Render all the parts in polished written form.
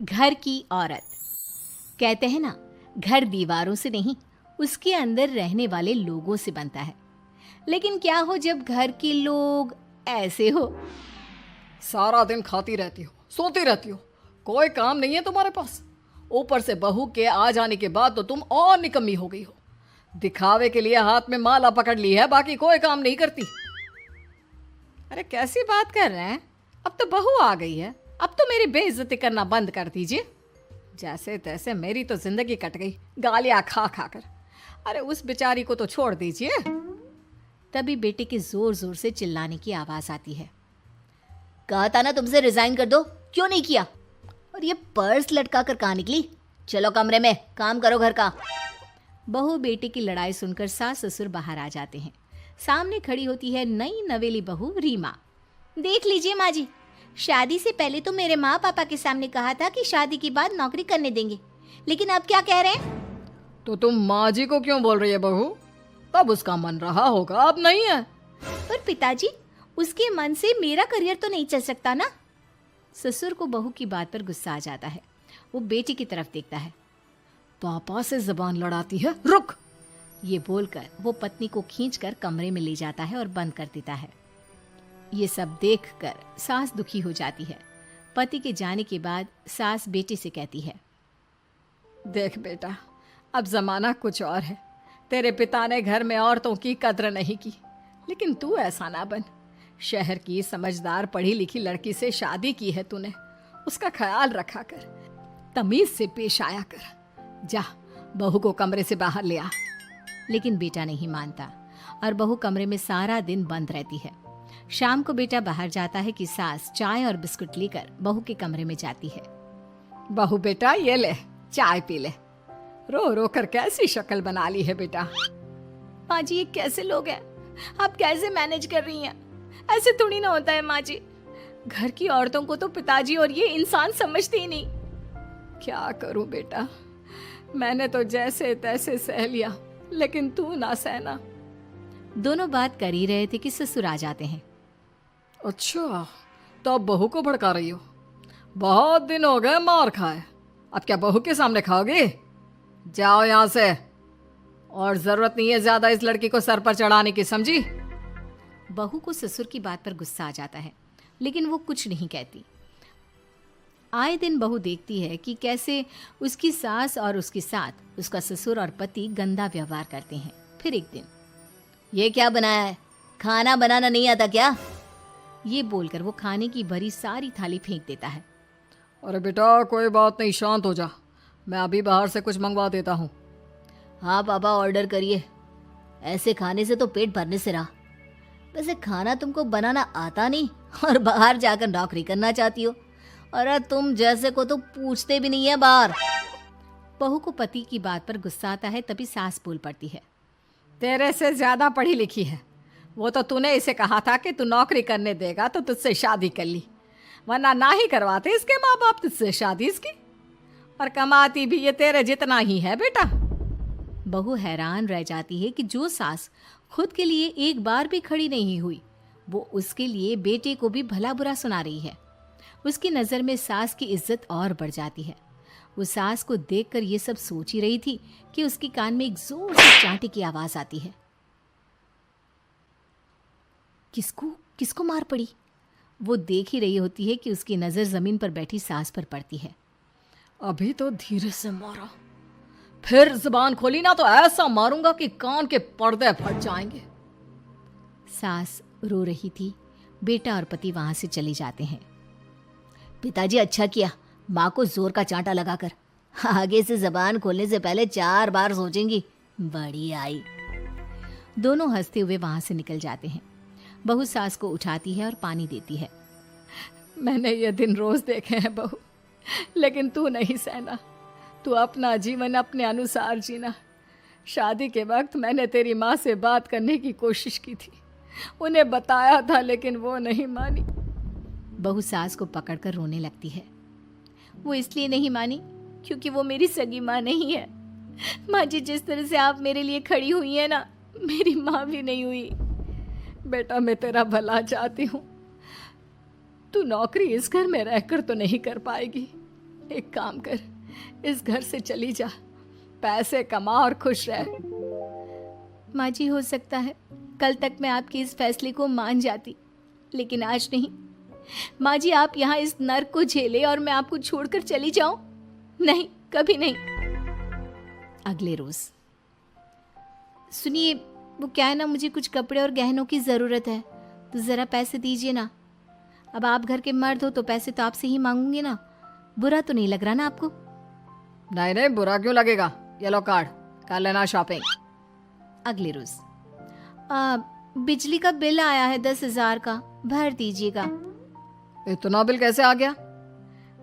घर की औरत। कहते हैं ना, घर दीवारों से नहीं, उसके अंदर रहने वाले लोगों से बनता है। लेकिन क्या हो जब घर के लोग ऐसे हो? सारा दिन खाती रहती हो, सोती रहती हो, कोई काम नहीं है तुम्हारे पास। ऊपर से बहू के आ जाने के बाद तो तुम और निकम्मी हो गई हो। दिखावे के लिए हाथ में माला पकड़ ली है, बाकी कोई काम नहीं करती। अरे कैसी बात कर रहे हैं? अब तो बहू आ गई है, अब तो मेरी बेइज्जती करना बंद कर दीजिए। जैसे तैसे मेरी तो जिंदगी कट गई गालियां खा खा कर। अरे उस बेचारी को तो छोड़ दीजिए। तभी बेटे के जोर जोर से चिल्लाने की आवाज आती है। कहा था ना तुमसे रिजाइन कर दो, क्यों नहीं किया? और ये पर्स लटका कर कहाँ निकली? चलो कमरे में काम करो घर का। बहू बेटे की लड़ाई सुनकर सास ससुर बाहर आ जाते हैं। सामने खड़ी होती है नई नवेली बहू रीमा। देख लीजिए माँ जी, शादी से पहले तो मेरे माँ पापा के सामने कहा था कि शादी के बाद नौकरी करने देंगे, लेकिन अब क्या कह रहे हैं? तो तुम माँ जी को क्यों बोल रही है बहू? तब उसका मन रहा होगा, अब नहीं है। पर पिताजी, उसके मन से मेरा करियर तो नहीं चल सकता ना। ससुर को बहू की बात पर गुस्सा आ जाता है। वो बेटी की तरफ देखता है। पापा से जबान लड़ाती है, रुक। ये बोलकर वो पत्नी को खींचकर कमरे में ले जाता है और बंद कर देता है। ये सब देखकर सास दुखी हो जाती है। पति के जाने के बाद सास बेटे से कहती है, देख बेटा, अब जमाना कुछ और है। तेरे पिता ने घर में औरतों की कद्र नहीं की, लेकिन तू ऐसा ना बन। शहर की समझदार पढ़ी लिखी लड़की से शादी की है तूने, उसका ख्याल रखा कर, तमीज से पेश आया कर। जा, बहू को कमरे से बाहर ले आ। लेकिन बेटा नहीं मानता और बहू कमरे में सारा दिन बंद रहती है। शाम को बेटा बाहर जाता है कि सास चाय और बिस्कुट लेकर बहू के कमरे में जाती है। बहू बेटा ये ले, चाय पी ले। रो रो कर कैसी शक्ल बना ली है बेटा। माँ जी, ये कैसे लोग हैं? आप कैसे मैनेज कर रही हैं? ऐसे थोड़ी ना होता है माँ जी। घर की औरतों को तो पिताजी और ये इंसान समझते ही नहीं। क्या करूं बेटा, मैंने तो जैसे तैसे सह लिया, लेकिन तू ना सहना। दोनों बात कर ही रहे थे कि ससुर आ जाते हैं। अच्छा, तो अब बहू को भड़का रही हो? बहुत दिन हो गए मार खाए, अब क्या बहू के सामने खाओगे? जाओ यहाँ से, और जरूरत नहीं है ज्यादा इस लड़की को सर पर चढ़ाने की, समझी? बहू को ससुर की बात पर गुस्सा आ जाता है, लेकिन वो कुछ नहीं कहती। आए दिन बहू देखती है कि कैसे उसकी सास और उसके साथ उसका ससुर और पति गंदा व्यवहार करते हैं। फिर एक दिन, ये क्या बनाया है? खाना बनाना नहीं आता क्या? ये बोलकर वो खाने की भरी सारी थाली फेंक देता है। अरे बेटा कोई बात नहीं, शांत हो जा, मैं अभी बाहर से कुछ मंगवा देता हूँ। हाँ पापा, ऑर्डर करिए। ऐसे खाने से तो पेट भरने से रहा। वैसे खाना तुमको बनाना आता नहीं और बाहर जाकर नौकरी करना चाहती हो। अरे तुम जैसे को तो पूछते भी नहीं है बाहर। बहू को पति की बात पर गुस्सा आता है, तभी सास बोल पड़ती है। तेरे से ज्यादा पढ़ी लिखी है, वो तो तूने इसे कहा था कि तू नौकरी करने देगा तो तुझसे शादी कर ली, वरना ना ही करवाते इसके माँ बाप तुझसे शादी इसकी। और कमाती भी ये तेरे जितना ही है बेटा। बहू हैरान रह जाती है कि जो सास खुद के लिए एक बार भी खड़ी नहीं हुई, वो उसके लिए बेटे को भी भला बुरा सुना रही है। उसकी नज़र में सास की इज्जत और बढ़ जाती है। वो सास को देखकर ये सब सोच ही रही थी कि उसके कान में एक जोर से चांटे की आवाज आती है। किसको किसको मार पड़ी? वो देख ही रही होती है कि उसकी नज़र जमीन पर बैठी सास पर पड़ती है। अभी तो धीरे से मारा, फिर जुबान खोली ना तो ऐसा मारूंगा कि कान के पर्दे फट जाएंगे। सास रो रही थी। बेटा और पति वहां से चले जाते हैं। पिताजी अच्छा किया माँ को जोर का चांटा लगाकर, आगे से जबान खोलने से पहले 4 बार सोचेंगी। बड़ी आई। दोनों हंसते हुए वहां से निकल जाते हैं। बहू सास को उठाती है और पानी देती है। मैंने ये दिन रोज देखे हैं बहू, लेकिन तू नहीं सहना। तू अपना जीवन अपने अनुसार जीना। शादी के वक्त मैंने तेरी माँ से बात करने की कोशिश की थी, उन्हें बताया था, लेकिन वो नहीं मानी। बहू सास को पकड़कर रोने लगती है। वो इसलिए नहीं मानी क्योंकि वो मेरी सगी माँ नहीं है। माँ जी, जिस तरह से आप मेरे लिए खड़ी हुई है ना, मेरी माँ भी नहीं हुई। बेटा मैं तेरा भला चाहती हूँ, तू नौकरी इस घर में रहकर तो नहीं कर पाएगी, एक काम कर, इस घर से चली जा, पैसे कमा और खुश रह। माँ जी, हो सकता है कल तक मैं आपके इस फैसले को मान जाती, लेकिन आज नहीं। माँ जी, आप यहाँ इस नर्क को झेले और मैं आपको छोड़कर चली जाऊं? नहीं, कभी नहीं। अगले रोज, सुनिए, वो क्या है ना, मुझे कुछ कपड़े और गहनों की ज़रूरत है, तो ज़रा पैसे दीजिए ना। अब आप घर के मर्द हो तो पैसे तो आपसे ही मांगूंगी ना। बुरा तो नहीं लग रहा ना आपको? नहीं नहीं, बुरा क्यों लगेगा, ये लो कार्ड, कर लेना शॉपिंग। अगले रोज, बिजली का बिल आया है 10,000 का, भर दीजिएगा। इतना बिल कैसे आ गया?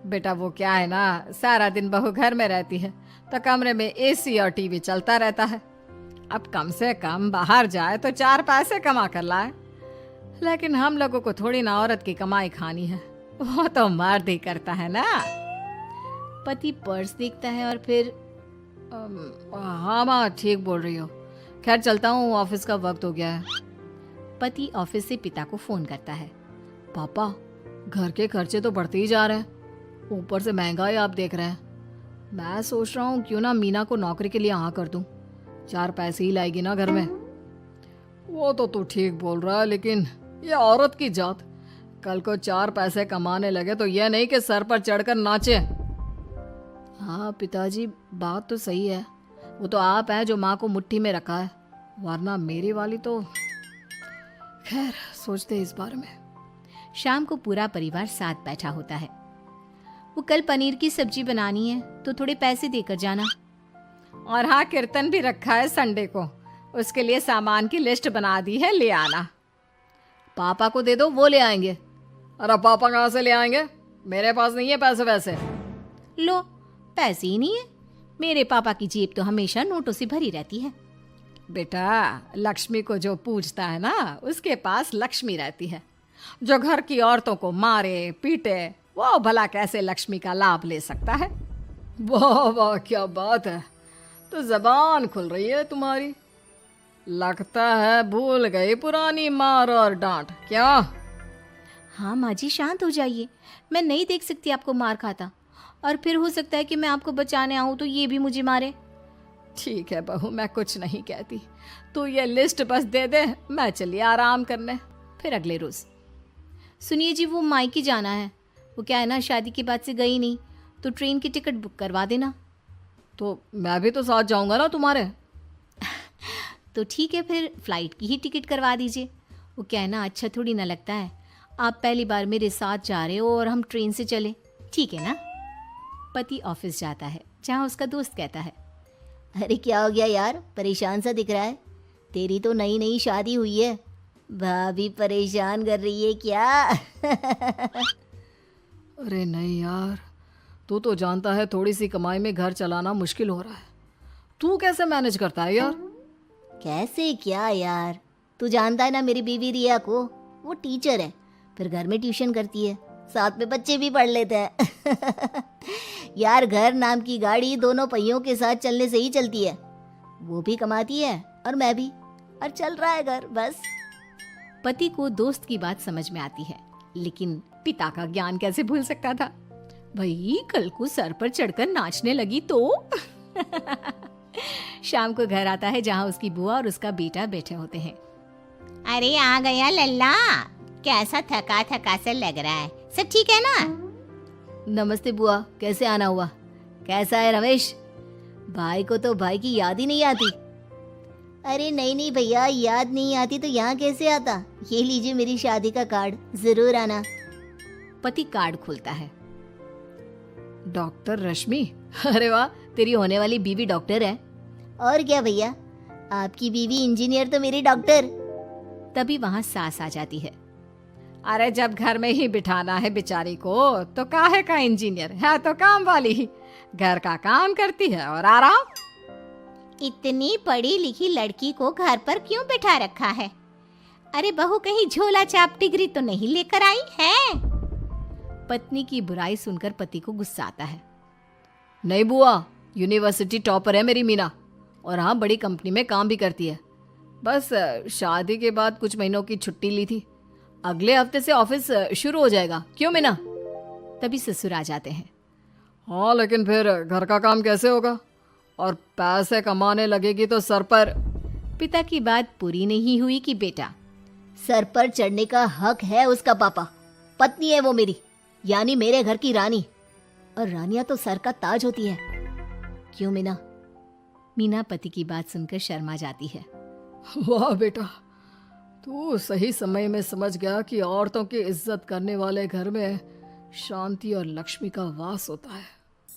बेटा वो क्या है ना, सारा दिन बहू घर में रहती है तो कमरे में एसी और टीवी चलता रहता है। अब कम से कम बाहर जाए तो 4 पैसे कमा कर लाए। लेकिन हम लोगों को थोड़ी ना औरत की कमाई खानी है, वो तो मर्द ही करता है ना। पति पर्स देखता है और फिर हाँ माँ, ठीक बोल रही हो। खैर चलता हूँ, ऑफिस का वक्त हो गया है। पति ऑफिस से पिता को फोन करता है। पापा, घर के खर्चे तो बढ़ते ही जा रहे हैं, ऊपर से महंगाई आप देख रहे हैं। मैं सोच रहा हूँ क्यों ना मीना को नौकरी के लिए हाँ कर दूं, 4 पैसे ही लाएगी ना घर में। वो तो तू ठीक बोल रहा है, लेकिन ये औरत की जात, कल को 4 पैसे कमाने लगे तो यह नहीं कि सर पर चढ़कर नाचे। हाँ पिताजी, बात तो सही है, वो तो आप हैं जो माँ को मुट्ठी में रखा है, वरना मेरी वाली तो। खैर सोचते इस बारे में। शाम को पूरा परिवार साथ बैठा होता है। वो कल पनीर की सब्जी बनानी है तो थोड़े पैसे देकर जाना। और हाँ, कीर्तन भी रखा है संडे को, उसके लिए सामान की लिस्ट बना दी है, ले आना। पापा को दे दो, वो ले आएंगे। अरे पापा कहाँ से ले आएंगे, मेरे पास नहीं है पैसे वैसे। लो, पैसे ही नहीं है? मेरे पापा की जेब तो हमेशा नोटों से भरी रहती है। बेटा, लक्ष्मी को जो पूजता है ना, उसके पास लक्ष्मी रहती है। जो घर की औरतों को मारे पीटे, वो भला कैसे लक्ष्मी का लाभ ले सकता है? वाह वाह, क्या बात है, तो जबान खुल रही है तुम्हारी। लगता है भूल गई पुरानी मार और डांट, क्या? हाँ माँ जी, शांत हो जाइए, मैं नहीं देख सकती आपको मार खाता, और फिर हो सकता है कि मैं आपको बचाने आऊँ तो ये भी मुझे मारे। ठीक है बहू, मैं कुछ नहीं कहती, तू ये लिस्ट बस दे दे, मैं चलिए आराम करने। फिर अगले रोज, सुनिए जी, वो मायके जाना है। वो क्या है ना, शादी के बाद से गई नहीं, तो ट्रेन की टिकट बुक करवा देना। तो मैं भी तो साथ जाऊंगा ना तुम्हारे। तो ठीक है, फिर फ्लाइट की ही टिकट करवा दीजिए। वो क्या है ना, अच्छा थोड़ी ना लगता है, आप पहली बार मेरे साथ जा रहे हो और हम ट्रेन से चले, ठीक है ना? पति ऑफिस जाता है, जहाँ उसका दोस्त कहता है, अरे क्या हो गया यार, परेशान सा दिख रहा है। तेरी तो नई नई शादी हुई है, भाभी परेशान कर रही है क्या? अरे नहीं यार, तू तो जानता है थोड़ी सी कमाई में घर चलाना मुश्किल हो रहा है। तू कैसे मैनेज करता है यार? कैसे क्या यार, तू जानता है ना मेरी बीवी रिया को, वो टीचर है, फिर घर में ट्यूशन करती है, साथ में बच्चे भी पढ़ लेते हैं। यार, घर नाम की गाड़ी दोनों पहियों के साथ चलने से ही चलती है। वो भी कमाती है और मैं भी, और चल रहा है घर बस। पति को दोस्त की बात समझ में आती है, लेकिन पिता का ज्ञान कैसे भूल सकता था? भाई कल को सर पर चढ़कर नाचने लगी तो। शाम को घर आता है, जहाँ उसकी बुआ और उसका बेटा बैठे होते हैं। अरे आ गया लल्ला, कैसा थका थका सा लग रहा है, सब ठीक है ना? नमस्ते बुआ, कैसे आना हुआ? कैसा है रमेश? भाई को तो भाई की याद ही नहीं आती। अरे नहीं नहीं भैया, याद नहीं आती तो यहाँ कैसे आता? ये लीजिए मेरी शादी का कार्ड, जरूर आना। पति कार्ड खोलता है। डॉक्टर रश्मि, अरे वाह, तेरी होने वाली बीवी डॉक्टर है। और क्या भैया, आपकी बीवी इंजीनियर तो मेरी डॉक्टर। तभी वहाँ सास आ जाती है। अरे जब घर में ही बिठाना है बेचारी को, तो काहे का इंजीनियर है, तो काम वाली ही, घर का काम करती है और आराम। इतनी पढ़ी लिखी लड़की को घर पर क्यों बिठा रखा है? अरे बहू कहीं झोला छाप डिग्री तो नहीं लेकर आई है? पत्नी की बुराई सुनकर पति को गुस्सा आता है। नहीं बुआ, यूनिवर्सिटी टॉपर है मेरी मीना, और हाँ बड़ी कंपनी में काम भी करती है। बस शादी के बाद कुछ महीनों की छुट्टी ली थी, अगले हफ्ते से ऑफिस शुरू हो जाएगा। क्यों मीना? तभी ससुर आ जाते हैं। हाँ, लेकिन फिर घर का काम कैसे होगा? और पैसे कमाने लगेगी तो सर पर। पिता की बात पूरी नहीं हुई कि बेटा, सर पर चढ़ने का हक है उसका पापा। पत्नी है वो मेरी, यानी मेरे घर की रानी। और रानियां तो सर का ताज होती है। क्यों मीना? मीना पति की बात सुनकर शर्मा जाती है। वाह बेटा, तू सही समय में समझ गया कि औरतों की इज्जत करने वाले घर में शांति और लक्ष्मी का वास होता है।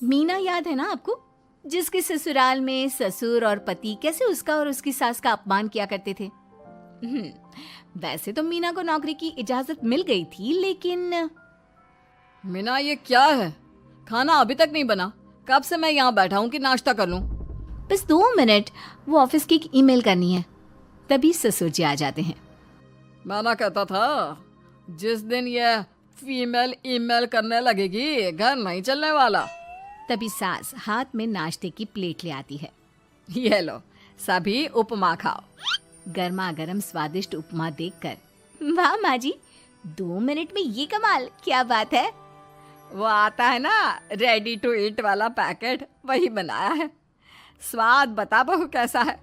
मीना याद है ना आपको, जिसके ससुराल में ससुर और पति कैसे उसका और उसकी सास का अपमान किया करते थे? वैसे तो मीना को नौकरी की इजाजत मिल गई थी, लेकिन मीना, ये क्या है? खाना अभी तक नहीं बना। कब से मैं यहाँ बैठा हूँ कि नाश्ता कर लूँ? बस 2 मिनट, वो ऑफिस की एक ईमेल करनी है। तभी ससुर जी आ जाते हैं। मैं ना कहता था, जिस दिन ये फीमेल ईमेल करने लगेगी घर नहीं चलने वाला। तभी सास हाथ में नाश्ते की प्लेट ले आती है। ये लो, सभी उपमा खाओ। गर्मा गर्म स्वादिष्ट उपमा देखकर, वाह माँ जी, 2 मिनट में ये कमाल, क्या बात है। वो आता है ना रेडी टू ईट वाला पैकेट, वही बनाया है। स्वाद बता बहू कैसा है?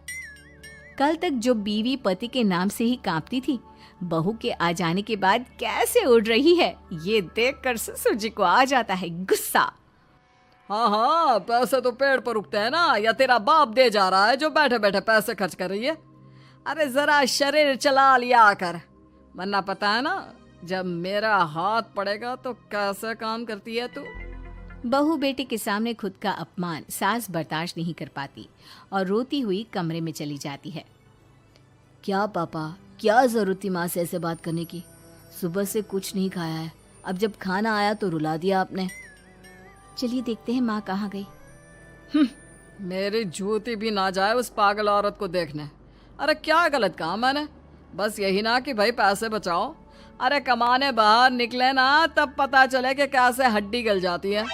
कल तक जो बीवी पति के नाम से ही कांपती थी, बहू के आ जाने के बाद कैसे उड़ रही है, ये देखकर ससुर जी को आ जाता है गुस्सा। हाँ हाँ, पैसे तो पेड़ पर उगते हैं ना, या तेरा बाप दे जा रहा है जो बैठे बैठे पैसे खर्च कर रही है? अरे जरा शरीर चला लिया कर, वरना पता है ना जब मेरा हाथ पड़ेगा तो कैसे काम करती है तू। बहू बेटे के सामने खुद का अपमान सास बर्दाश्त नहीं कर पाती और रोती हुई कमरे में चली जाती है। क्या पापा, क्या जरूरत थी माँ से ऐसे बात करने की? सुबह से कुछ नहीं खाया है, अब जब खाना आया तो रुला दिया आपने। चलिए देखते हैं माँ कहाँ गई। मेरी जूती भी ना जाए उस पागल औरत को देखने। अरे क्या गलत काम मैंने? बस यही ना कि भाई पैसे बचाओ। अरे कमाने बाहर निकले ना तब पता चले कि कैसे हड्डी गल जाती है।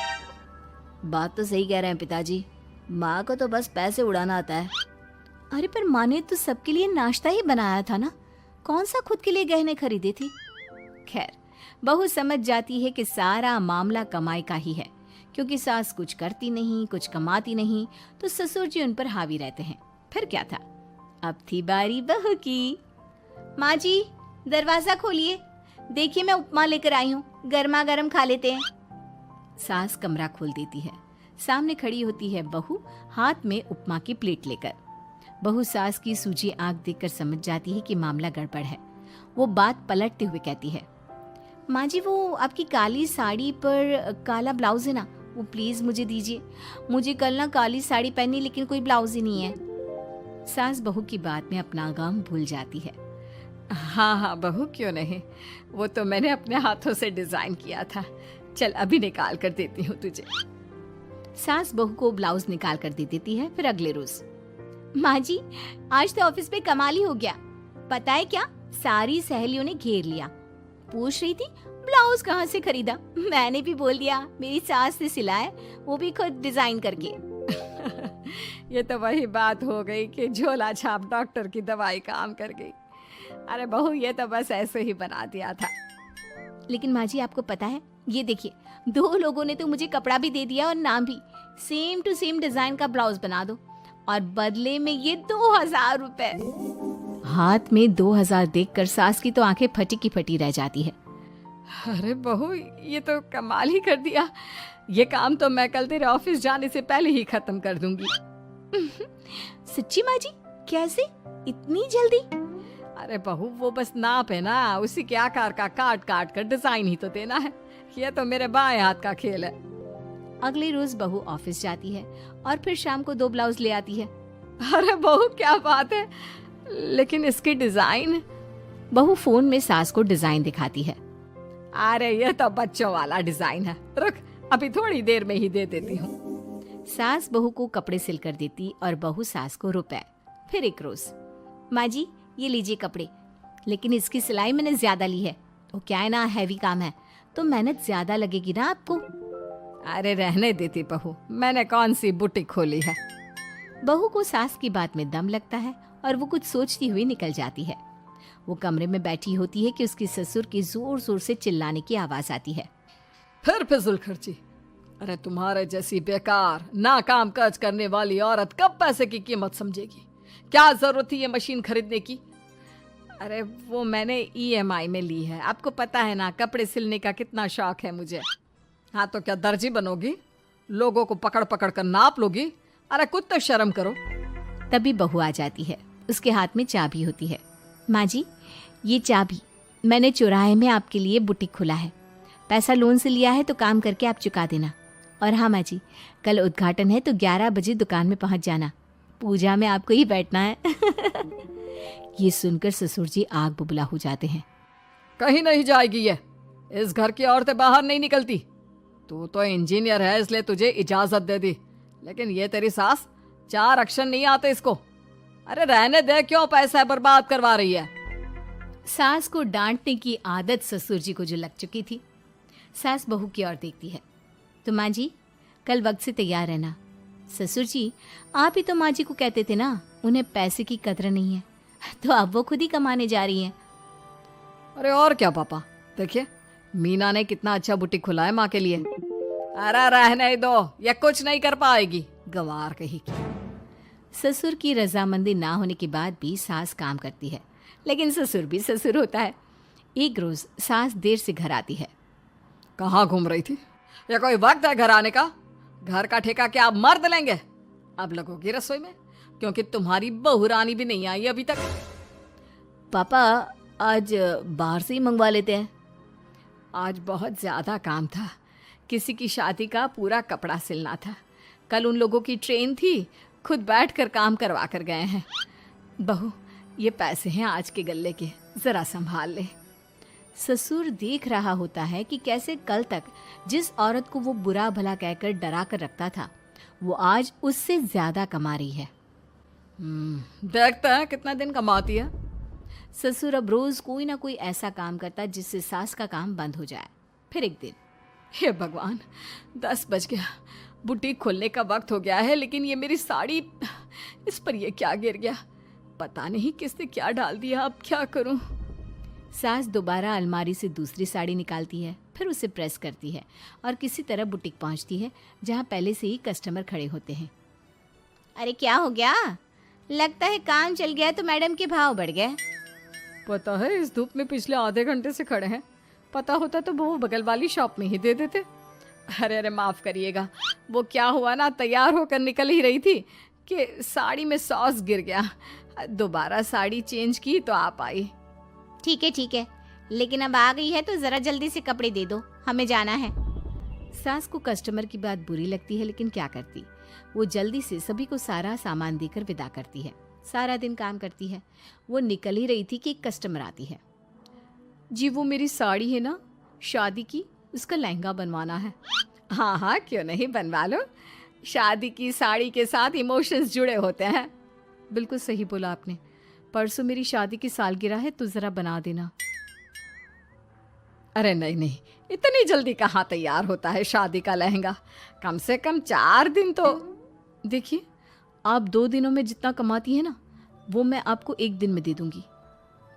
बात तो सही कह रहे हैं पिताजी, माँ को तो बस पैसे उड़ाना आता है। अरे पर माँ ने तो सबके लिए नाश्ता ही बनाया था ना, कौन सा खुद के लिए गहने खरीदे थे। खैर, बहू समझ जाती है कि सारा मामला कमाई का ही है, क्योंकि सास कुछ करती नहीं, कुछ कमाती नहीं, तो ससुर जी उन पर हावी रहते हैं। फिर क्या था, अब थी बारी बहू की। माँ जी, दरवाजा खोलिए, देखिए मैं उपमा लेकर आई हूँ, गर्मा गर्म खा लेते हैं। सास कमरा खोल देती है। सामने खड़ी होती है बहू, हाथ में उपमा की प्लेट लेकर। बहू सास की सूजी आंख देखकर समझ जाती है कि मामला गड़बड़ है। वो बात पलटते हुए कहती है, माँ जी वो आपकी काली साड़ी पर काला ब्लाउज है ना, वो प्लीज मुझे दीजिए। मुझे कल ना काली साड़ी पहनी, लेकिन कोई ब्लाउज ही नहीं है। सास बहू की बात में अपना गम भूल जाती है। हाँ हाँ बहू, क्यों नहीं, वो तो मैंने अपने हाथों से डिजाइन किया था। चल अभी निकाल कर देती हूँ तुझे। सास बहू को ब्लाउज निकाल कर दे देती है। फिर अगले रोज, माँ जी आज तो ऑफिस में कमाल ही हो गया। पता है क्या, सारी सहेलियों ने घेर लिया, पूछ रही थी ब्लाउज कहाँ से खरीदा। मैंने भी बोल दिया मेरी सास ने सिलाया, वो भी खुद डिजाइन करके। ये तो वही बात हो गई कि झोला छाप डॉक्टर की दवाई काम कर गई। अरे बहू, ये तो बस ऐसे ही बना दिया था। लेकिन माँ जी आपको पता है, ये देखिए 2 लोगों ने तो मुझे कपड़ा भी दे दिया और नाम भी, सेम टू सेम डिजाइन का ब्लाउज बना दो, और बदले में ये 2000 रुपए। हाथ में 2000 देखकर सास की तो आंखें फटी की फटी रह जाती है। अरे बहू, ये तो कमाल ही कर दिया। ये काम तो मैं कल तेरे ऑफिस जाने से पहले ही खत्म कर दूंगी। सच्ची माँ जी, कैसे इतनी जल्दी? अरे बहू, वो बस नाप है ना, उसी के आकार का काट काट कर डिजाइन ही तो देना है। ये तो मेरे बाएं हाथ का खेल है। अगले रोज बहू ऑफिस जाती है और फिर शाम को 2 ब्लाउज ले आती है। अरे बहू, क्या बात है, लेकिन इसकी डिजाइन। बहू फोन में सास को डिजाइन दिखाती है। अरे ये तो बच्चों वाला डिजाइन है, रुक अभी थोड़ी देर में ही दे देती हूँ। सास बहू को कपड़े सिल कर देती और बहू सास को रुपए। फिर एक रोज, माँ जी ये लीजिए कपड़े, लेकिन इसकी सिलाई मैंने ज्यादा ली है। वो क्या है ना, हैवी काम है, तो मेहनत ज्यादा लगेगी ना आपको। अरे रहने देती बहू, मैंने कौन सी बुटीक खोली है। बहू को सास की बात में दम लगता है और वो कुछ सोचती हुई निकल जाती है। वो कमरे में बैठी होती है कि उसकी ससुर की जोर जोर से चिल्लाने की आवाज आती है। फिर फिजूल खर्ची, अरे तुम्हारे जैसी बेकार ना काम काज करने वाली औरत कब पैसे की कीमत समझेगी? क्या जरूरत थी ये मशीन खरीदने की? अरे वो मैंने ईएमआई में ली है, आपको पता है ना कपड़े सिलने का कितना शौक है मुझे। हाँ तो क्या दर्जी बनोगी? लोगों को पकड़ पकड़ कर नाप लोगी? अरे कुछ तो शर्म करो। तभी बहू आ जाती है, उसके हाथ में चाबी होती है। माँ जी, ये चाबी मैंने चौराहे में आपके लिए बुटीक खोला है। पैसा लोन से लिया है तो काम करके आप चुका देना। और हाँ माँ जी, कल उद्घाटन है तो 11 बजे दुकान में पहुँच जाना। पूजा में आपको ही बैठना है। ये सुनकर ससुर जी आग बबूला हो जाते हैं। कहीं नहीं जाएगी ये। इस घर की औरतें बाहर नहीं निकलती। तू तो इंजीनियर है इसलिए तुझे इजाजत दे दी, लेकिन ये तेरी सास 4 अक्षर नहीं आते इसको। अरे रहने दे, क्यों पैसा बर्बाद करवा रही है? सास को डांटने की आदत ससुर जी को जो लग चुकी थी। सास बहू की ओर देखती है। तो माँ जी, कल वक्त से तैयार रहना। ससुर जी, आप ही तो माँ जी को कहते थे ना उन्हें पैसे की कदर नहीं है, तो अब वो खुद ही कमाने जा रही हैं। अरे और क्या पापा, देखिए मीना ने कितना अच्छा बुटीक खुला है माँ के लिए। अरे रहने दो, ये कुछ नहीं कर पाएगी, गंवार कहीं की। ससुर की रजामंदी ना होने के बाद भी सास काम करती है, लेकिन ससुर भी ससुर होता है। एक रोज सास देर से घर आती है। कहाँ घूम रही थी? या कोई वक्त है घर आने का? घर का ठेका क्या आप मर्द लेंगे? अब लगोगी रसोई में, क्योंकि तुम्हारी बहू रानी भी नहीं आई अभी तक। पापा, आज बाहर से ही मंगवा लेते हैं। आज बहुत ज़्यादा काम था, किसी की शादी का पूरा कपड़ा सिलना था। कल उन लोगों की ट्रेन थी, खुद बैठ कर काम करवा कर गए हैं। बहू, ये पैसे हैं आज के गल्ले के, ज़रा संभाल ले। ससुर देख रहा होता है कि कैसे कल तक जिस औरत को वो बुरा भला कहकर डरा कर रखता था, वो आज उससे ज्यादा कमा रही है। देखते हैं कितना दिन कमाती है। ससुर अब रोज कोई ना कोई ऐसा काम करता जिससे सास का काम बंद हो जाए। फिर एक दिन, हे भगवान, 10 बज गया, बुटीक खोलने का वक्त हो गया है, लेकिन ये मेरी साड़ी, इस पर ये क्या गिर गया? पता नहीं किसने क्या डाल दिया, अब क्या करूं? सास दोबारा अलमारी से दूसरी साड़ी निकालती है, फिर उसे प्रेस करती है और किसी तरह बुटीक पहुंचती है, जहां पहले से ही कस्टमर खड़े होते हैं। अरे क्या हो गया? लगता है काम चल गया तो मैडम के भाव बढ़ गए। पता है इस धूप में पिछले आधे घंटे से खड़े हैं, पता होता तो वो बगल वाली शॉप में ही दे देते। अरे अरे माफ़ करिएगा, वो क्या हुआ ना, तैयार होकर निकल ही रही थी कि साड़ी में सॉस गिर गया। दोबारा साड़ी चेंज की तो आप आई। ठीक है, लेकिन अब आ गई है तो जरा जल्दी से कपड़े दे दो, हमें जाना है। सास को कस्टमर की बात बुरी लगती है, लेकिन क्या करती, वो जल्दी से सभी को सारा सामान देकर विदा करती है। सारा दिन काम करती है। वो निकल ही रही थी कि एक कस्टमर आती है। जी वो मेरी साड़ी है ना शादी की, उसका लहंगा बनवाना है। हाँ हाँ, क्यों नहीं, बनवा लो। शादी की साड़ी के साथ इमोशंस जुड़े होते हैं। बिल्कुल सही बोला आपने। परसों मेरी शादी की सालगिरह है तो ज़रा बना देना। अरे नहीं नहीं, इतनी जल्दी कहाँ तैयार होता है शादी का लहंगा, कम से कम 4 दिन तो। देखिए, आप 2 दिनों में जितना कमाती है ना, वो मैं आपको 1 दिन में दे दूंगी।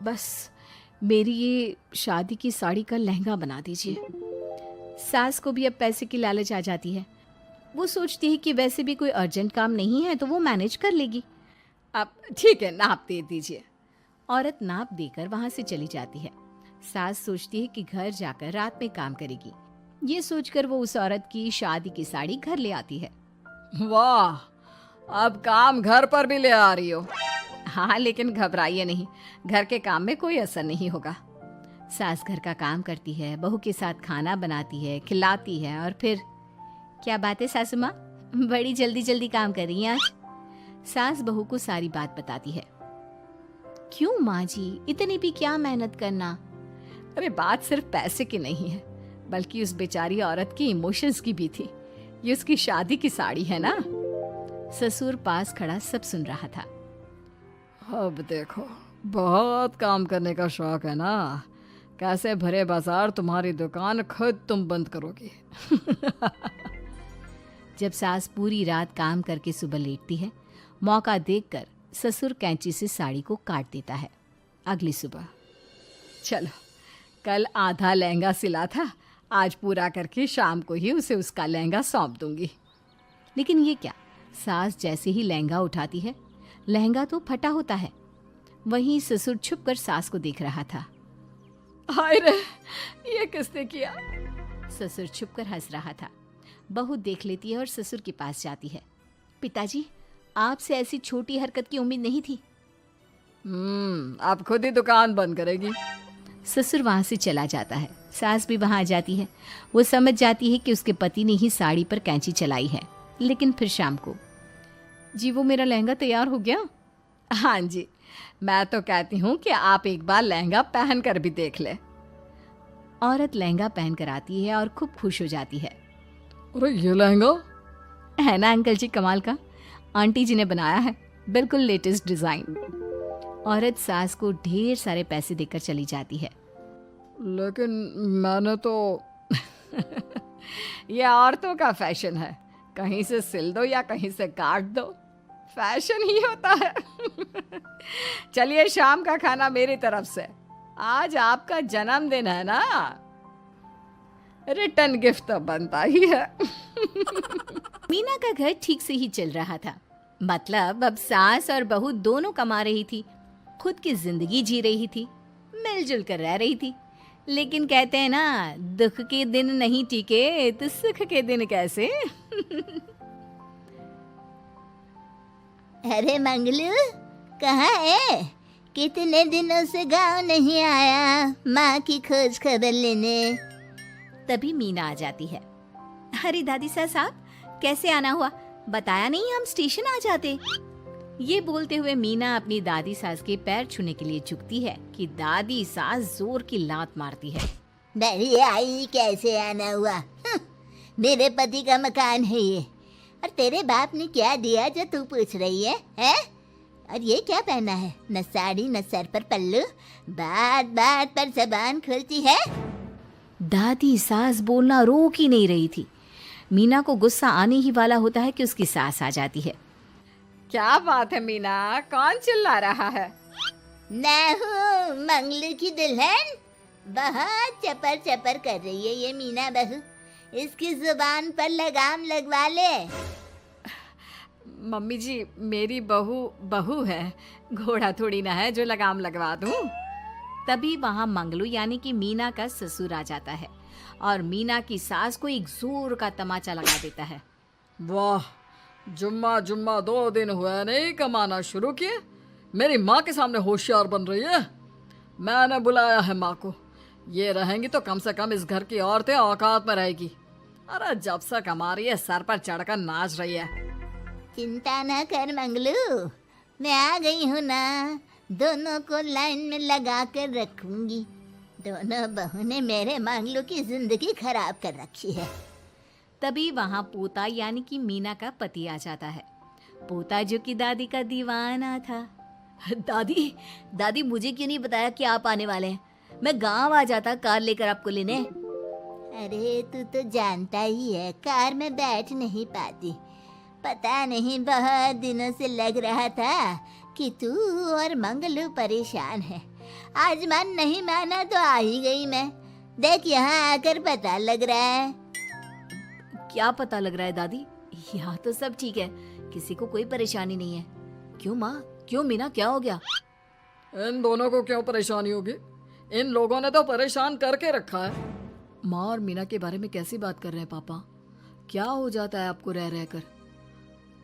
बस मेरी ये शादी की साड़ी का लहंगा बना दीजिए। सास को भी अब पैसे की लालच आ जाती है। वो सोचती है कि वैसे भी कोई अर्जेंट काम नहीं है तो वो मैनेज कर लेगी। अब ठीक है, नाप दे दीजिए। औरत नाप देकर वहां से चली जाती है। सास सोचती है कि घर जाकर रात में काम करेगी। ये सोचकर वो उस औरत की शादी की साड़ी घर ले आती है। वाह, अब काम घर पर भी ले आ रही हो। हाँ, लेकिन घबराइए नहीं, घर के काम में कोई असर नहीं होगा। सास घर का काम करती है, बहू के साथ खाना बनाती है, खिलाती है, और फिर क्या बात है सासू माँ, बड़ी जल्दी जल्दी काम कर रही हैं आज। सास बहू को सारी बात बताती है। क्यों माँ जी, इतनी भी क्या मेहनत करना? अरे बात सिर्फ पैसे की नहीं है, बल्कि उस बेचारी औरत की इमोशंस की भी थी। ये उसकी शादी की साड़ी है ना। ससुर पास खड़ा सब सुन रहा था। अब देखो, बहुत काम करने का शौक है ना, कैसे भरे बाजार तुम्हारी दुकान खुद तुम बंद करोगी। जब सास पूरी रात काम करके सुबह लेटती है, मौका देखकर ससुर कैंची से साड़ी को काट देता है। अगली सुबह, चलो, कल आधा लहंगा सिला था, आज पूरा करके शाम को ही उसे उसका लहंगा सौंप दूंगी। लेकिन ये क्या, सास जैसे ही लहंगा उठाती है, लहंगा तो फटा होता है। वहीं ससुर छुप कर सास को देख रहा था। हाय रे, ये किसने किया? ससुर छुपकर हंस रहा था। बहू देख लेती है और ससुर के पास जाती है। पिताजी, आपसे ऐसी छोटी हरकत की उम्मीद नहीं थी। आप खुद ही दुकान बंद करेगी? ससुर वहाँ से चला जाता है। सास भी वहाँ आ जाती है। वो समझ जाती है कि उसके पति ने ही साड़ी पर कैंची चलाई है। लेकिन फिर शाम को, जी वो मेरा लहंगा तैयार हो गया? हाँ जी, मैं तो कहती हूँ कि आप एक बार लहंगा पहन कर भी देख ले। औरत लहंगा पहन कर आती है और खूब खुश हो जाती है। अरे ये लहंगा है ना अंकल जी, कमाल का। आंटी जी ने बनाया है, बिल्कुल लेटेस्ट डिज़ाइन। औरत सास को ढेर सारे पैसे देकर चली जाती है। लेकिन मैंने तो ये औरतों का फैशन है, कहीं से सिल दो या कहीं से काट दो, फैशन ही होता है। चलिए, शाम का खाना मेरी तरफ से। आज आपका जन्मदिन है ना, रिटर्न गिफ्ट तो बनता ही है। मीना का घर ठीक से ही चल रहा था। मतलब अब सास और बहू दोनों कमा रही थी, खुद की जिंदगी जी रही थी, मिलजुल कर रह रही थी। लेकिन कहते हैं ना, दुख के दिन नहीं टीके तो सुख के दिन कैसे। अरे मंगलू, कहाँ है? कितने दिनों से गांव नहीं आया माँ की खोज खबर लेने। तभी मीना आ जाती है। अरे दादी साहब, कैसे आना हुआ? बताया नहीं, हम स्टेशन आ जाते। ये बोलते हुए मीना अपनी दादी सास के पैर छूने के लिए झुकती है कि दादी सास जोर की लात मारती है। बड़ी आई, कैसे आना हुआ? मेरे पति का मकान है ये। और तेरे बाप ने क्या दिया जो तू पूछ रही है, हैं? और ये क्या पहना है? न साड़ी न सर पर पल्लू, बात बात पर जबान खुलती है। दादी सास बोलना रोक ही नहीं रही थी। मीना को गुस्सा आने ही वाला होता है कि उसकी सास आ जाती है। क्या बात है मीना, कौन चिल्ला रहा है? मैं हूँ मंगलू की दुल्हन। बहुत चपर चपर कर रही है ये मीना बहू। इसकी जुबान पर लगाम लगवा ले। मम्मी जी, मेरी बहू है, घोड़ा थोड़ी ना है जो लगाम लगवा दूं। तभी वहाँ मंगलू यानी कि मीना का ससुर आ जाता है और मीना की सास को एक जोर का तमाचा लगा देता है। वाह, जुम्मा 2 दिन हुआ नहीं कमाना शुरू किए, मेरी माँ के सामने होशियार बन रही है। मैंने बुलाया है माँ को, ये रहेंगी तो कम से कम इस घर की औरतें औकात में रहेगी। अरे जब से कमा रही है सर पर चढ़कर नाच रही है। चिंता ना कर मंगलू, मैं आ गई हूँ ना। दोनों को लाइन में लगा कर रखूंगी। दोनों बहू ने मेरे मंगलू की जिंदगी खराब कर रखी है। तभी वहाँ पोता यानी कि मीना का पति आ जाता है। पोता जो कि दादी का दीवाना था। दादी, दादी मुझे क्यों नहीं बताया कि आप आने वाले हैं? मैं गांव आ जाता कार लेकर आपको लेने। अरे तू तो जानता ही है, कार में बैठ नहीं पाती। पता नहीं, बहुत दिनों से लग रहा था कि तू और मंगलू परेशान है। आज मन नहीं माना तो आ ही गई मैं। देख, यहाँ आकर पता लग रहा है। क्या पता लग रहा है दादी? यहाँ तो सब ठीक है, किसी को कोई परेशानी नहीं है। क्यों माँ, क्यों मीना, क्या हो गया? इन दोनों को क्यों परेशानी होगी? इन लोगों ने तो परेशान करके रखा है। माँ और मीना के बारे में कैसी बात कर रहे हैं पापा? क्या हो जाता है आपको रह रह कर?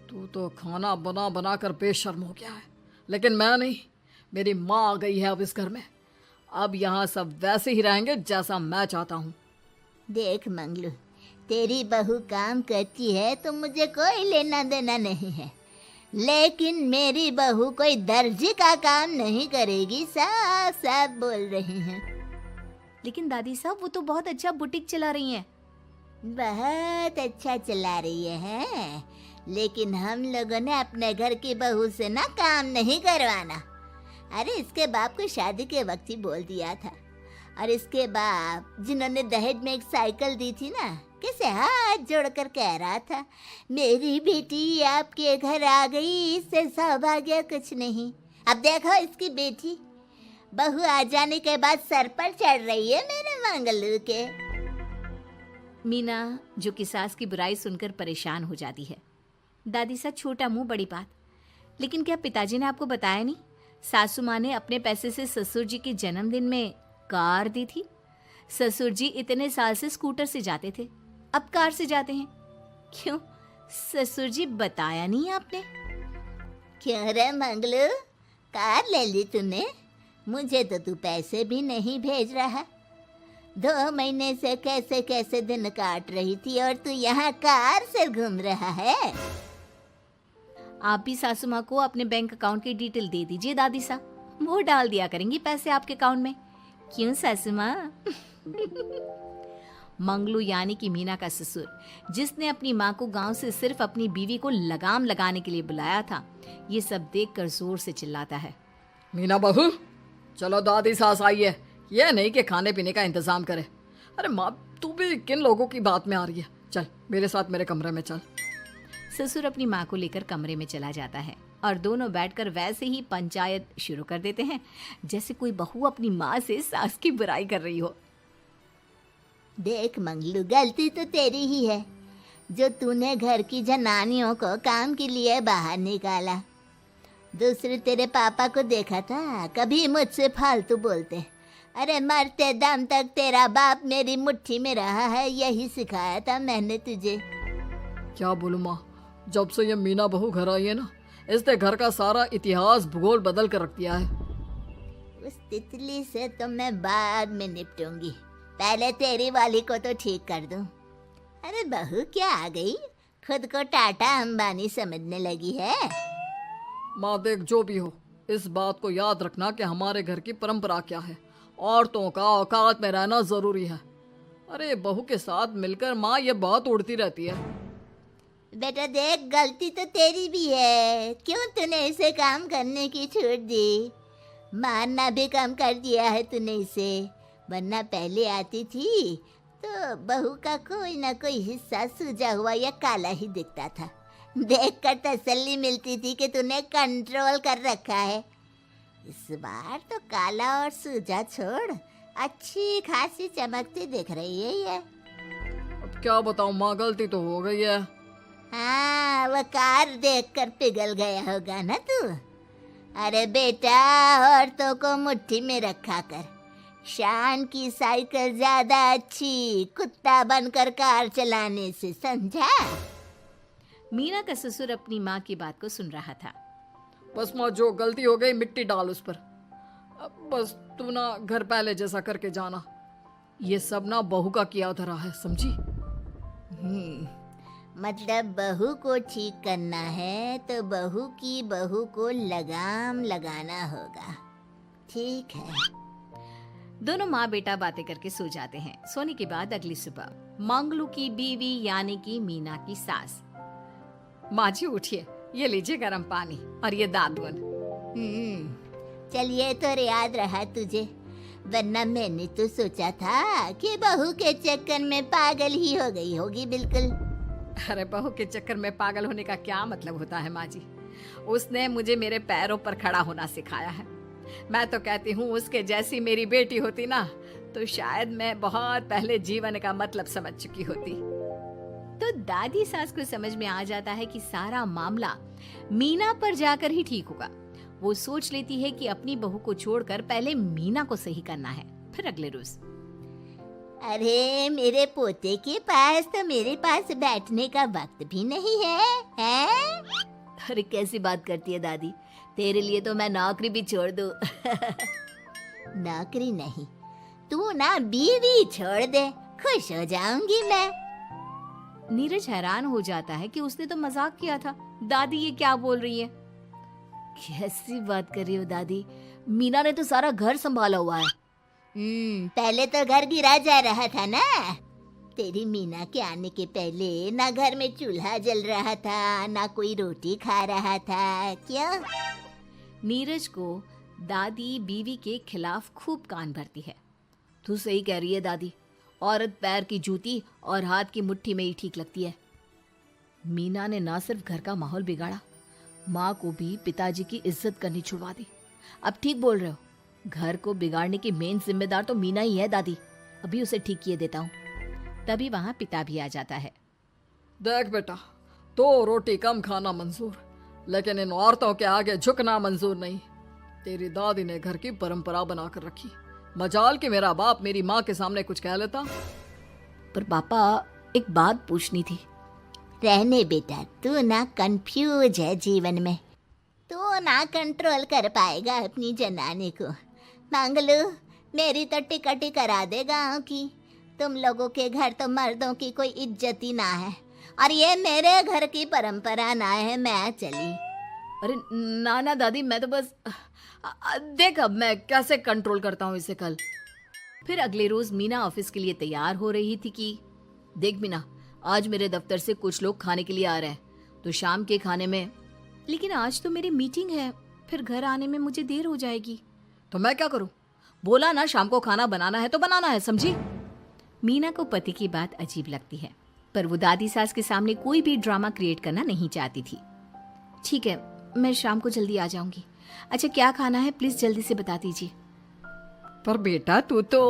तू तो खाना बना बना कर बेशर्म हो गया है, लेकिन मैं नहीं। मेरी माँ आ गई है अब इस घर में। अब यहाँ सब वैसे ही रहेंगे जैसा मैं चाहता हूँ। देख मंगलू, तेरी बहू काम करती है तो मुझे कोई लेना देना नहीं है, लेकिन मेरी बहू कोई दर्जी का काम नहीं करेगी। साफ साफ बोल रही हैं। लेकिन दादी साहब, वो तो बहुत अच्छा बुटीक चला रही हैं। बहुत अच्छा चला रही है, लेकिन हम लोगों ने अपने घर की बहू से ना काम नहीं करवाना। अरे इसके बाप को शादी के वक्त ही बोल दिया था। और इसके बाप जिन्होंने दहेज में एक साइकिल दी थी ना, कैसे हाथ जोड़कर कह रहा था, मेरी बेटी आपके घर आ गई, इससे सौभाग्य कुछ नहीं। अब देखो इसकी बेटी, बहू आ जाने के बाद सर पर चढ़ रही है मेरे मंगलू के। मीना जो कि सास की बुराई सुनकर परेशान हो जाती है। दादी सा छोटा मुंह बड़ी बात, लेकिन क्या पिताजी ने आपको बताया नहीं? सासू माँ ने अपने पैसे से ससुर जी के जन्मदिन में कार दी थी। ससुर जी इतने साल से स्कूटर से जाते थे, अब कार से जाते हैं। क्यों ससुर जी, बताया नहीं आपने? क्यों रे मंगलू, कार ले ली तूने? मुझे तो तू पैसे भी नहीं भेज रहा। 2 महीने से कैसे कैसे दिन काट रही थी और तू यहाँ कार से घूम रहा है। आप भी सासू माँ को अपने बैंक अकाउंट की डिटेल दे दीजिए दादी सा, वो डाल दिया करेंगी पैसे आपके अकाउंट में। क्यों सासू माँ? मंगलू यानी कि मीना का ससुर, जिसने अपनी माँ को गांव से सिर्फ अपनी बीवी को लगाम लगाने के लिए बुलाया था, ये सब देखकर जोर से चिल्लाता है। मीना बहू, चलो दादी सास आई है, ये नहीं कि खाने पीने का इंतजाम करे। अरे माँ, तू भी किन लोगों की बात में आ रही है? चल मेरे साथ मेरे कमरे में चल। ससुर अपनी माँ को लेकर कमरे में चला जाता है और दोनों बैठकर वैसे ही पंचायत शुरू कर देते हैं जैसे कोई बहू अपनी माँ से सास की बुराई कर रही हो। देख मंगलू, गलती तो तेरी ही है जो तूने घर की जनानियों को काम के लिए बाहर निकाला। दूसरे तेरे पापा को देखा था, कभी मुझसे फालतू बोलते। अरे मरते दम तक तेरा बाप मेरी मुट्ठी में रहा है, यही सिखाया था मैंने तुझे। क्या बोलूं माँ, जब से ये मीना बहू घर आई है ना, इसने घर का सारा इतिहास भूगोल बदल कर रख दिया है। उस तितली से तो मैं बाद में निपटूंगी, पहले तेरी वाली को तो ठीक कर दूं। अरे बहू क्या आ गई, खुद को टाटा अंबानी समझने लगी है। माँ देख, जो भी हो, इस बात को याद रखना कि हमारे घर की परंपरा क्या है। औरतों का औकात में रहना जरूरी है। अरे बहू के साथ मिलकर माँ ये बहुत उड़ती रहती है। बेटा देख, गलती तो तेरी भी है, क्यों तूने इसे काम करने की छूट दी? मारना भी कम कर दिया है तूने इसे, वरना पहले आती थी तो बहू का कोई ना कोई हिस्सा सूजा हुआ या काला ही दिखता था। देखकर तसल्ली मिलती थी कि तूने कंट्रोल कर रखा है। इस बार तो काला और सूजा छोड़, अच्छी खासी चमकती दिख रही है ये। अब क्या बताऊं माँ, गलती तो हो गई है। हाँ, वो कार देखकर पिघल गया होगा ना तू। अरे बेटा, औरतों को मुट्ठी में रखा कर। शान की साइकिल ज्यादा अच्छी, कुत्ता बनकर कार चलाने से, समझा? मीना का ससुर अपनी माँ की बात को सुन रहा था। बस माँ, जो गलती हो गई मिट्टी डाल उस पर। अब बस तू ना घर पहले जैसा करके जाना। ये सब ना बहू का किया धरा है, समझी? मतलब बहू को ठीक करना है तो बहू को लगाम लगाना होगा। ठीक है। दोनों माँ बेटा बातें करके सो जाते हैं। सोने के बाद अगली सुबह मंगलू की बीवी यानी कि मीना की सास। माँ जी उठिए, ये लीजिए गर्म पानी और ये दादुन। चलिए तो याद रहा तुझे, वरना मैंने तो सोचा था कि बहू के चक्कर में पागल ही हो गई होगी बिल्कुल। अरे बहू के चक्कर में पागल होने का क्या मतलब होता है माँ जी? उसने मुझे मेरे पैरों पर खड़ा होना सिखाया है। मैं तो कहती हूँ उसके जैसी मेरी बेटी होती ना तो शायद मैं बहुत पहले जीवन का मतलब समझ चुकी होती। तो दादी सास को समझ में आ जाता है कि सारा मामला मीना पर जाकर ही ठीक होगा। वो सोच लेती है कि अपनी बहू को छोड़कर पहले मीना को सही करना है। फिर अगले रोज, अरे मेरे पोते के पास तो मेरे पास बैठने का वक्त भी नहीं है, हैं? अरे कैसी बात करती है दादी, तेरे लिए तो मैं नौकरी भी छोड़ दूं। नौकरी नहीं, तू ना बीवी छोड़ दे, खुश हो जाऊंगी मैं। नीरज हैरान हो जाता है कि उसने तो मजाक किया था। दादी ये क्या बोल रही है? कैसी बात कर रही हो दादी, मीना ने तो सारा घर संभाला हुआ है। पहले तो घर गिरा जा रहा था ना। तेरी मीना के आने के पहले ना घर में चूल्हा जल रहा था, ना कोई रोटी खा रहा था। क्यों? नीरज को दादी बीवी के खिलाफ खूब कान भरती है। तू सही कह रही है दादी, औरत पैर की जूती और हाथ की मुट्ठी में ही ठीक लगती है। मीना ने ना सिर्फ घर का माहौल बिगाड़ा, माँ को भी पिताजी की इज्जत करनी छुड़वा दी। अब ठीक बोल रहे हो, घर को बिगाड़ने की मेन जिम्मेदार तो मीना ही है दादी। अभी उसे ठीक किए देता हूँ। तभी वहां पिता भी आ जाता है। देख बेटा, तो रोटी कम खाना मंजूर, लेकिन इन औरतों के आगे झुकना मंजूर नहीं। तेरी दादी ने घर की परंपरा बनाकर रखी, मजाल कि मेरा बाप मेरी माँ के सामने कुछ कह लेता। पर पापा, एक बात पूछनी थी। रहने बेटा, तू ना कंफ्यूज है जीवन में, तू ना कंट्रोल कर पाएगा अपनी जनाने को। मंगलू, मेरी तो टिकट ही करा दे गाँव की। तुम लोगों के घर तो मर्दों की कोई इज्जत ही ना है, और ये मेरे घर की परंपरा ना है, मैं चली। अरे ना ना दादी, मैं तो बस देख अब मैं कैसे कंट्रोल करता हूँ इसे कल। फिर अगले रोज मीना ऑफिस के लिए तैयार हो रही थी कि देख मीना, आज मेरे दफ्तर से कुछ लोग खाने के लिए आ रहे हैं, तो शाम के खाने में। लेकिन आज तो मेरी मीटिंग है, फिर घर आने में मुझे देर हो जाएगी। तो मैं क्या करूं? बोला ना शाम को खाना बनाना है तो बनाना है, समझी? मीना को पति की बात अजीब लगती है, पर वो दादी सास के सामने कोई भी ड्रामा क्रिएट करना नहीं चाहती थी। ठीक है, मैं शाम को जल्दी आ जाऊंगी। अच्छा क्या खाना है प्लीज जल्दी से बता दीजिए। पर बेटा तू तो।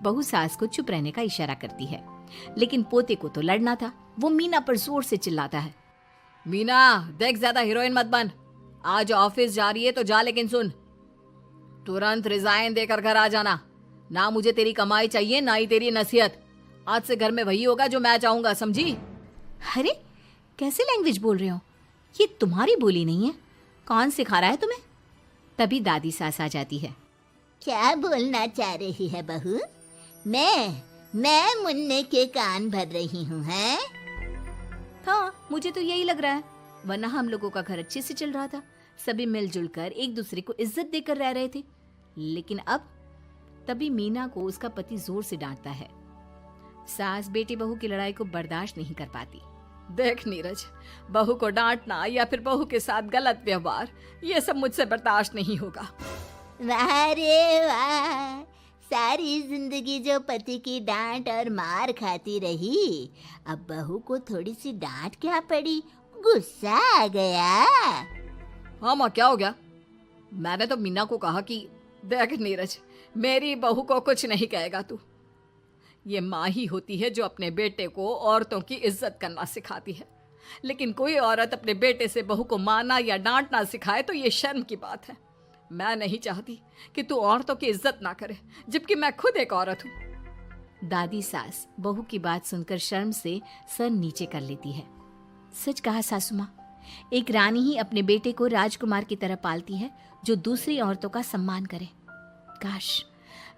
बहू सास को चुप रहने का इशारा करती है, लेकिन पोते को तो लड़ना था। वो मीना पर जोर से चिल्लाता है, मीना देख, ज्यादा हीरोइन मत बन। आज ऑफिस जा रही है तो जा, लेकिन सुन, तुरंत रिजाइन देकर घर आ जाना। ना मुझे तेरी कमाई चाहिए, ना ही तेरी नसीहत। आज से घर में वही होगा जो मैं चाहूंगा, समझी? अरे कैसे लैंग्वेज बोल रहे हो, ये तुम्हारी बोली नहीं है, कौन सिखा रहा है तुम्हें? तभी दादी सास आ जाती है। क्या बोलना चाह रही है बहू? मैं मुन्ने के कान भर रही हूँ, हैं? हाँ मुझे तो यही लग रहा है, वरना हम लोगों का घर अच्छे से चल रहा था, सभी मिलजुल कर एक दूसरे को इज्जत देकर रह रहे थे। लेकिन अब तभी मीना को उसका पति जोर से डांटता है। सास बेटी बहू की लड़ाई को बर्दाश्त नहीं कर पाती। देख नीरज, बहू को डांटना या फिर बहू के साथ गलत व्यवहार, ये सब मुझसे बर्दाश्त नहीं होगा। वाह रे वाह, सारी जिंदगी जो पति की डांट और मार खाती रही, अब बहू को थोड़ी सी डांट क्या पड़ी, गुस्सा आ गया। हाँ माँ, क्या हो गया? मैंने तो मीना को कहा कि देख नीरज, मेरी बहू को कुछ नहीं कहेगा तू। ये माँ ही होती है जो अपने बेटे को औरतों की इज्जत करना सिखाती है, लेकिन कोई औरत अपने बेटे से बहू को मारना या डांटना सिखाए तो ये शर्म की बात है। मैं नहीं चाहती कि तू औरतों की इज्जत ना करे, जबकि मैं खुद एक औरत हूँ। दादी सास बहू की बात सुनकर शर्म से सर नीचे कर लेती है। सच कहा सासू माँ, एक रानी ही अपने बेटे को राजकुमार की तरह पालती है जो दूसरी औरतों का सम्मान करे। काश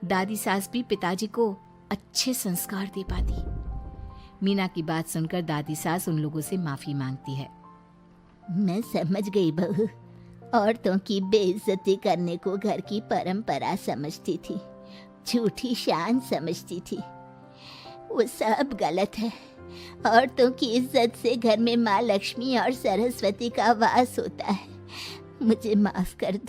दादी सास भी पिताजी को अच्छे संस्कार दे पाती। मीना की बात सुनकर दादी सास उन लोगों से माफी मांगती है। मैं समझ गई बहू, औरतों की बेइज्जती करने को घर की परंपरा समझती थी, झूठी शान समझती थी। वो सब गलत है। औरतों की इज्जत से घर में माँ लक्ष्मी और सरस्वती का वास होता है। मुझे माफ कर दो।